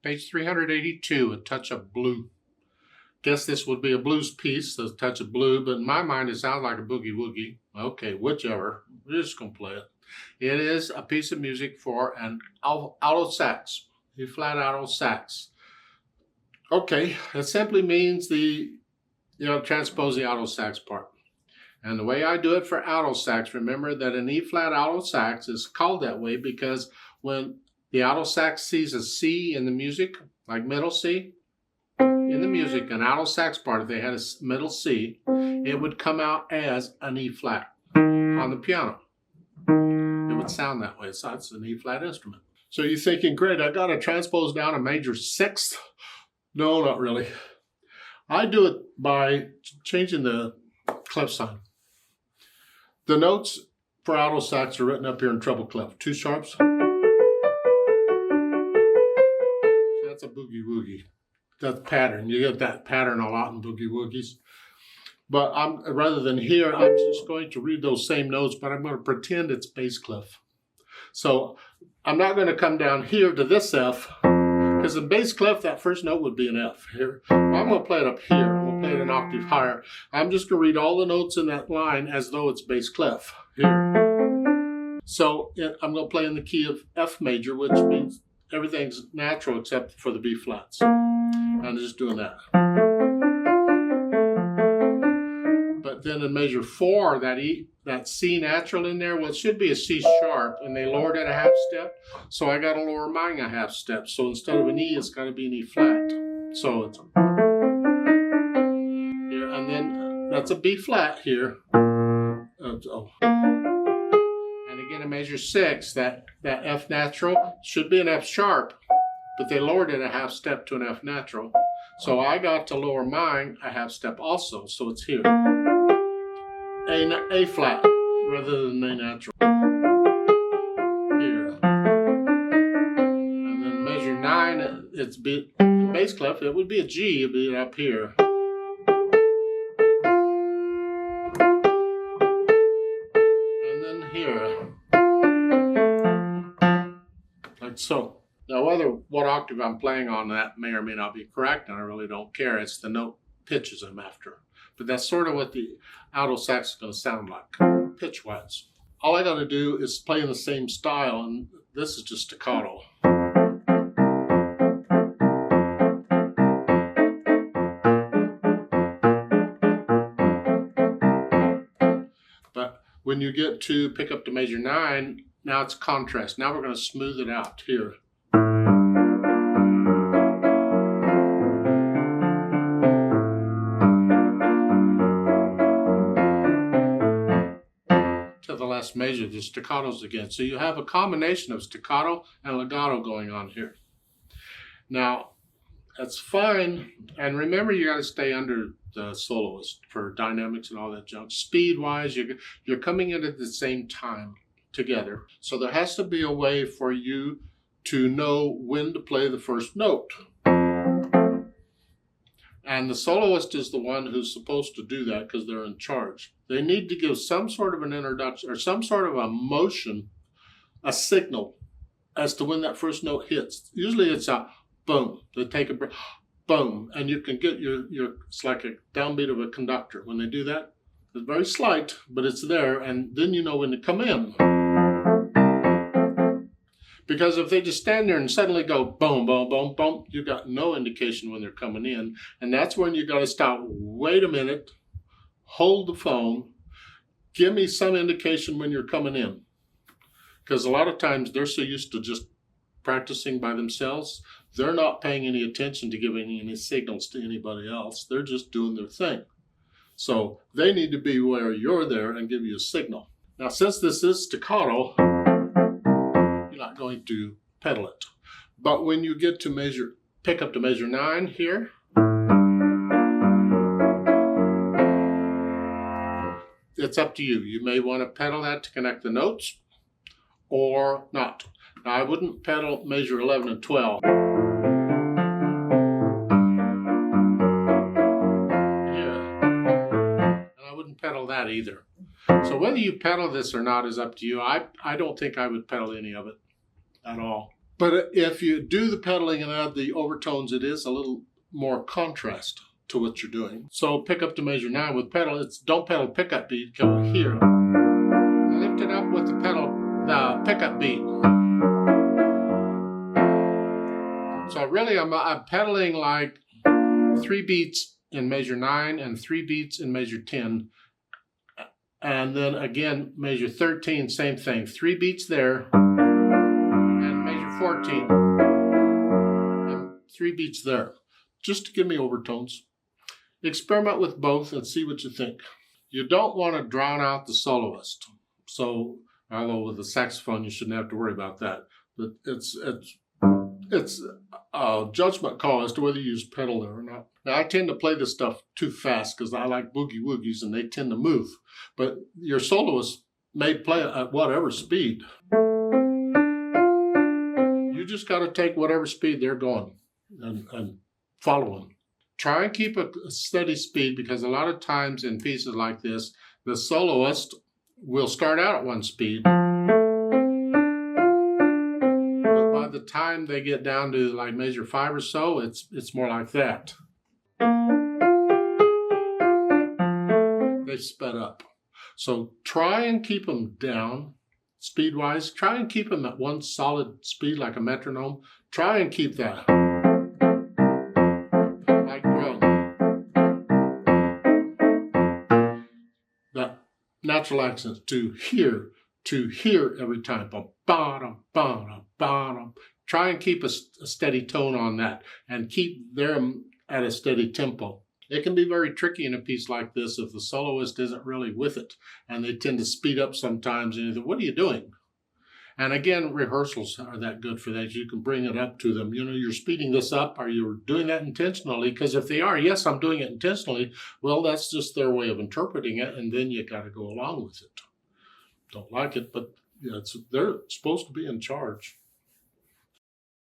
Page 382, A Touch of Blue. Guess this would be a blues piece, A Touch of Blue, but in my mind it sounds like a boogie woogie. Okay, whichever. We're just going to play it. It is a piece of music for an alto sax, a flat alto sax. Okay, it simply means transpose the alto sax part. And the way I do it for alto sax, remember that an E flat alto sax is called that way because when the alto sax sees a C in the music, like middle C, in the music, an alto sax part, if they had a middle C, it would come out as an E flat on the piano. It would sound that way. So it's an E flat instrument. So you're thinking, great, I got to transpose down a major sixth? No, not really. I do it by changing the clef sign. The notes for alto sax are written up here in treble clef. 2 sharps. So that's a boogie woogie. That's pattern. You get that pattern a lot in boogie woogies. But rather than here, I'm just going to read those same notes, but I'm going to pretend it's bass clef. So I'm not going to come down here to this F, because in bass clef, that first note would be an F. Here, I'm going to play it up here. We'll play it an octave higher. I'm just going to read all the notes in that line as though it's bass clef here. So I'm going to play in the key of F major, which means everything's natural except for the B flats. I'm just doing that. But then in measure 4, that C natural in there, well, it should be a C sharp, and they lowered it a half step, so I got to lower mine a half step. So instead of an E, it's got to be an E flat. So it's here, and then that's a B flat here. And again in measure 6, that F natural should be an F sharp, but they lowered it a half step to an F natural. So I got to lower mine a half step also, so it's here. A flat rather than A natural. Here. And then measure 9, it's bass clef, it would be a G, it'd be up here. And then here. Like so. Now whether what octave I'm playing on that may or may not be correct, and I really don't care. It's the note pitches I'm after. But that's sort of what the alto sax is going to sound like, pitch-wise. All I got to do is play in the same style, and this is just staccato. But when you get to pick up to measure 9, now it's contrast. Now we're going to smooth it out here. Measure the staccatos again. So you have a combination of staccato and legato going on here. Now, that's fine. And remember, you got to stay under the soloist for dynamics and all that junk. Speed-wise, you're coming in at the same time together. So there has to be a way for you to know when to play the first note. And the soloist is the one who's supposed to do that because they're in charge. They need to give some sort of an introduction or some sort of a motion, a signal as to when that first note hits. Usually it's a boom. They take a breath, boom. And you can get it's like a downbeat of a conductor. When they do that, it's very slight, but it's there. And then you know when to come in. Because if they just stand there and suddenly go boom, boom, boom, boom, you got no indication when they're coming in. And that's when you got to stop. Wait a minute. Hold the phone. Give me some indication when you're coming in. Because a lot of times they're so used to just practicing by themselves, they're not paying any attention to giving any signals to anybody else. They're just doing their thing. So they need to be where you're there and give you a signal. Now, since this is staccato, not going to pedal it. But when you get to pick up to measure 9 here, it's up to you. You may want to pedal that to connect the notes or not. Now I wouldn't pedal measure 11 and 12. Here. And I wouldn't pedal that either. So whether you pedal this or not is up to you. I don't think I would pedal any of it at all. But if you do the pedaling and add the overtones, it is a little more contrast to what you're doing. So pick up to measure 9 with pedal. It's don't pedal pickup beat, come here. Lift it up with the pickup beat. So really I'm pedaling like 3 beats in measure 9 and 3 beats in measure 10. And then again, measure 13, same thing. 3 beats there and measure 14 and 3 beats there. Just to give me overtones. Experiment with both and see what you think. You don't want to drown out the soloist. So, although with the saxophone you shouldn't have to worry about that. But it's a judgment call as to whether you use pedal there or not. Now, I tend to play this stuff too fast because I like boogie woogies and they tend to move. But your soloist may play at whatever speed. You just got to take whatever speed they're going and follow them. Try and keep a steady speed because a lot of times in pieces like this, the soloist will start out at one speed. By the time they get down to like measure 5 or so, it's more like that. They sped up. So try and keep them down speed-wise. Try and keep them at one solid speed like a metronome. Try and keep that. Like drum. The natural accents to hear every time. Bottom, bottom, bottom. Try and keep a steady tone on that and keep them at a steady tempo. It can be very tricky in a piece like this if the soloist isn't really with it and they tend to speed up sometimes and you think, what are you doing? And again, rehearsals are that good for that. You can bring it up to them. You know, you're speeding this up. Are you doing that intentionally? Because if they are, yes, I'm doing it intentionally. Well, that's just their way of interpreting it. And then you got to go along with it. Don't like it, but yeah, they're supposed to be in charge.